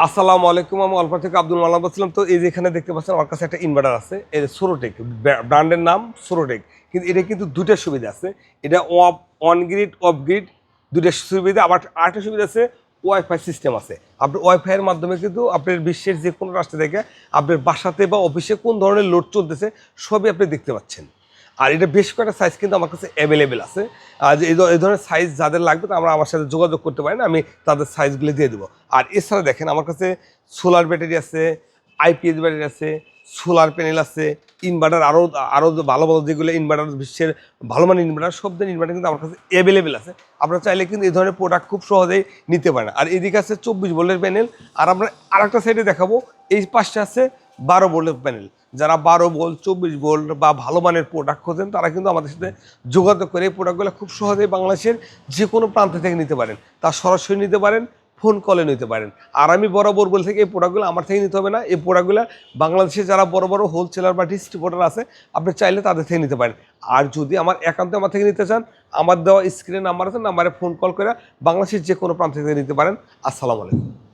আসসালামু আলাইকুম। আমি অল্প থেকে আব্দুল মালাম বলছিলাম। তো এই যে এখানে দেখতে পাচ্ছেন আমার কাছে একটা ইনভার্টার আছে, এই সোরোটেক, ব্র্যান্ডের নাম সোরোটেক। কিন্তু এটা কিন্তু দুইটা সুবিধা আছে। এটা অন গ্রিড অফ গ্রিড দুইটা সুবিধা, আবার আরেকটা সুবিধা আছে, ওয়াইফাই সিস্টেম আছে। আপনি ওয়াইফাইয়ের মাধ্যমে কিন্তু আপনার বিশ্বের যে কোনো রাষ্ট্র থেকে আপনার বাসাতে বা অফিসে কোন ধরনের লোড চলতেছে সবই আপনি দেখতে পাচ্ছেন। আর এটা বেশ কয়েকটা সাইজ কিন্তু আমার কাছে অ্যাভেলেবেল আছে। আর এই ধরনের সাইজ যাদের লাগবে তো আমরা আমার সাথে যোগাযোগ করতে পারেন, আমি তাদের সাইজগুলো দিয়ে দেবো। আর এছাড়া দেখেন আমার কাছে সোলার ব্যাটারি আছে, আইপিএস ব্যাটারি আছে, সোলার প্যানেল আছে, ইনভার্টার আরও আরও ভালো ভালো যেগুলো ইনভার্টার বিশ্বের ভালো মানের ইনভার্টার, সব ধরনের ইনভার্টার কিন্তু আমার কাছে অ্যাভেলেবেল আছে। আপনারা চাইলে কিন্তু এই ধরনের প্রোডাক্ট খুব সহজেই নিতে পারেন। আর এদিকে আছে 24 ভোল্টের প্যানেল। আর আমরা আরেকটা সাইডে দেখাবো, এই পাশে আছে 12 ভোল্টের প্যানেল। যারা 12 ভোল্ট, 24 ভোল্ট বা ভালো মানের প্রোডাক্ট খোঁজেন তারা কিন্তু আমাদের সাথে যোগাযোগ করে এই প্রোডাক্টগুলো খুব সহজেই বাংলাদেশের যে কোনো প্রান্ত থেকে নিতে পারেন। তা সরাসরি নিতে পারেন, ফোন কলে নিতে পারেন। আর আমি বরাবর বলে থাকি এই প্রোডাক্টগুলো আমার থেকে নিতে হবে না, এই প্রোডাক্টগুলো বাংলাদেশে যারা বড় বড় হোলসেলার বা ডিস্ট্রিবিউটার আছে আপনি চাইলে তাদের থেকে নিতে পারেন। আর যদি আমার থেকে নিতে চান, আমার দেওয়া স্ক্রিনে নাম্বার আছে, নাম্বারে ফোন কল করে বাংলাদেশের যে কোনো প্রান্ত থেকে নিতে পারেন। আসসালামু আলাইকুম।